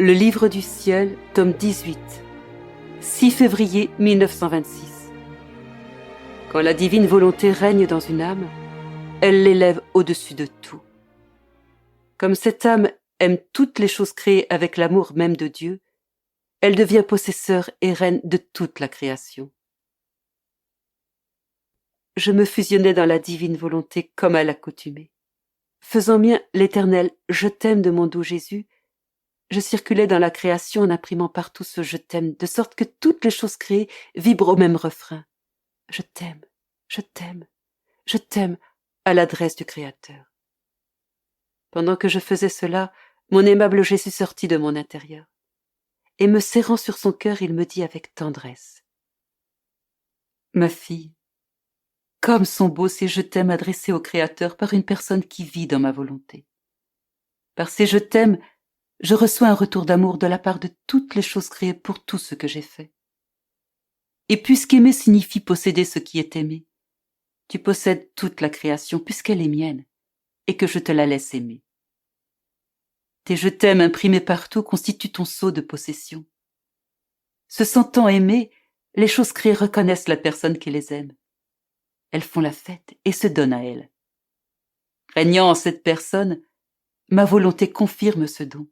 Le Livre du ciel, tome 18, 6 février 1926. Quand la divine volonté règne dans une âme, elle l'élève au-dessus de tout. Comme cette âme aime toutes les choses créées avec l'amour même de Dieu, elle devient possesseur et reine de toute la création. Je me fusionnais dans la divine volonté comme à l'accoutumée. Faisant mien l'éternel « Je t'aime » de mon doux Jésus, je circulais dans la création en imprimant partout ce « je t'aime », de sorte que toutes les choses créées vibrent au même refrain. Je t'aime, je t'aime, je t'aime, à l'adresse du Créateur. Pendant que je faisais cela, mon aimable Jésus sortit de mon intérieur. Et me serrant sur son cœur, il me dit avec tendresse: Ma fille, comme sont beaux ces je t'aime adressés au Créateur par une personne qui vit dans ma volonté. Par ces je t'aime, je reçois un retour d'amour de la part de toutes les choses créées pour tout ce que j'ai fait. Et puisqu'aimer signifie posséder ce qui est aimé, tu possèdes toute la création puisqu'elle est mienne, et que je te la laisse aimer. Tes je t'aime imprimés partout constituent ton sceau de possession. Se sentant aimées, les choses créées reconnaissent la personne qui les aime. Elles font la fête et se donnent à elle. Régnant en cette personne, ma volonté confirme ce don.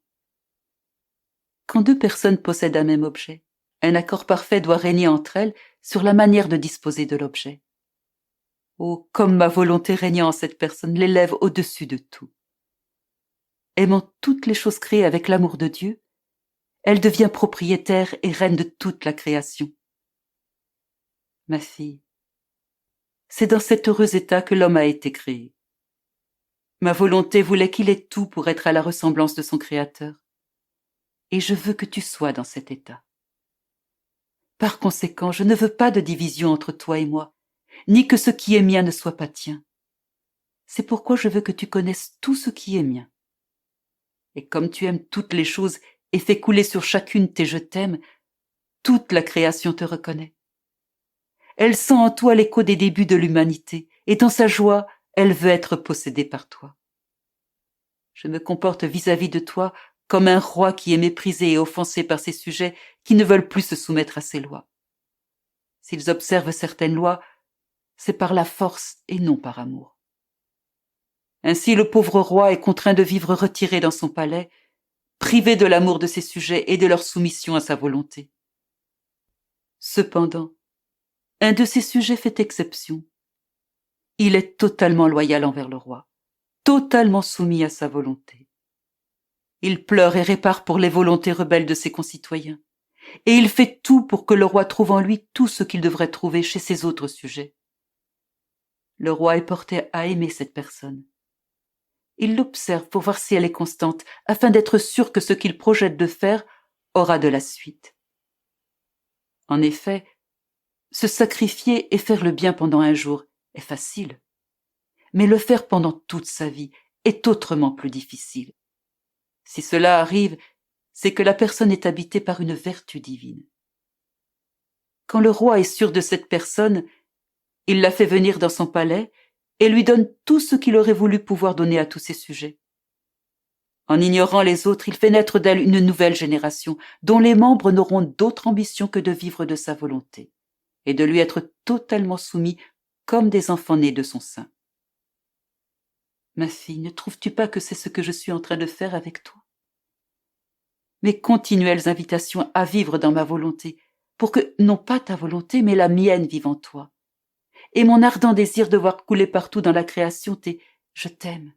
Quand deux personnes possèdent un même objet, un accord parfait doit régner entre elles sur la manière de disposer de l'objet. Oh, comme ma volonté régnant en cette personne l'élève au-dessus de tout. Aimant toutes les choses créées avec l'amour de Dieu, elle devient propriétaire et reine de toute la création. Ma fille, c'est dans cet heureux état que l'homme a été créé. Ma volonté voulait qu'il ait tout pour être à la ressemblance de son Créateur. Et je veux que tu sois dans cet état. Par conséquent, je ne veux pas de division entre toi et moi, ni que ce qui est mien ne soit pas tien. C'est pourquoi je veux que tu connaisses tout ce qui est mien. Et comme tu aimes toutes les choses et fais couler sur chacune tes je t'aime, toute la création te reconnaît. Elle sent en toi l'écho des débuts de l'humanité, et dans sa joie, elle veut être possédée par toi. Je me comporte vis-à-vis de toi comme un roi qui est méprisé et offensé par ses sujets qui ne veulent plus se soumettre à ses lois. S'ils observent certaines lois, c'est par la force et non par amour. Ainsi le pauvre roi est contraint de vivre retiré dans son palais, privé de l'amour de ses sujets et de leur soumission à sa volonté. Cependant, un de ses sujets fait exception. Il est totalement loyal envers le roi, totalement soumis à sa volonté. Il pleure et répare pour les volontés rebelles de ses concitoyens, et il fait tout pour que le roi trouve en lui tout ce qu'il devrait trouver chez ses autres sujets. Le roi est porté à aimer cette personne. Il l'observe pour voir si elle est constante, afin d'être sûr que ce qu'il projette de faire aura de la suite. En effet, se sacrifier et faire le bien pendant un jour est facile, mais le faire pendant toute sa vie est autrement plus difficile. Si cela arrive, c'est que la personne est habitée par une vertu divine. Quand le roi est sûr de cette personne, il la fait venir dans son palais et lui donne tout ce qu'il aurait voulu pouvoir donner à tous ses sujets. En ignorant les autres, il fait naître d'elle une nouvelle génération dont les membres n'auront d'autre ambition que de vivre de sa volonté et de lui être totalement soumis comme des enfants nés de son sein. Ma fille, ne trouves-tu pas que c'est ce que je suis en train de faire avec toi? Mes continuelles invitations à vivre dans ma volonté, pour que, non pas ta volonté, mais la mienne vive en toi. Et mon ardent désir de voir couler partout dans la création tes « je t'aime »,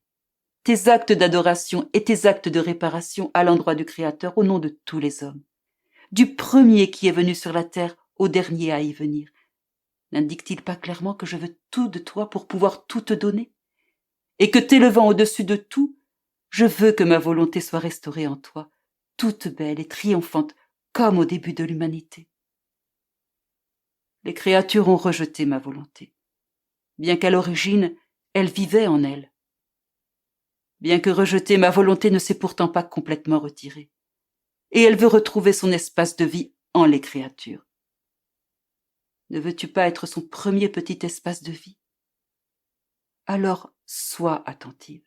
tes actes d'adoration et tes actes de réparation à l'endroit du Créateur au nom de tous les hommes. Du premier qui est venu sur la terre au dernier à y venir. N'indique-t-il pas clairement que je veux tout de toi pour pouvoir tout te donner? Et que t'élevant au-dessus de tout, je veux que ma volonté soit restaurée en toi, toute belle et triomphante, comme au début de l'humanité. Les créatures ont rejeté ma volonté, bien qu'à l'origine, elle vivait en elles. Bien que rejetée, ma volonté ne s'est pourtant pas complètement retirée, et elle veut retrouver son espace de vie en les créatures. Ne veux-tu pas être son premier petit espace de vie? Alors, sois attentive.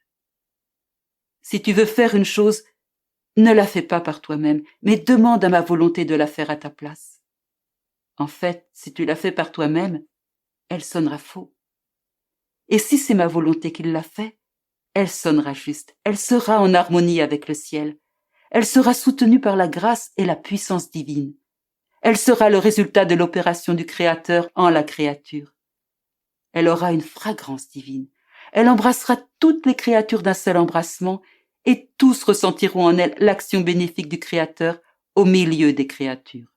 Si tu veux faire une chose, Ne la fais pas par toi-même, mais demande à ma volonté de la faire à ta place. En fait, si tu la fais par toi-même, elle sonnera faux. Et si c'est ma volonté qui l'a fait, elle sonnera juste, elle sera en harmonie avec le ciel, elle sera soutenue par la grâce et la puissance divine. Elle sera le résultat de l'opération du Créateur en la créature. Elle aura une fragrance divine. Elle embrassera toutes les créatures d'un seul embrassement et tous ressentiront en elle l'action bénéfique du Créateur au milieu des créatures.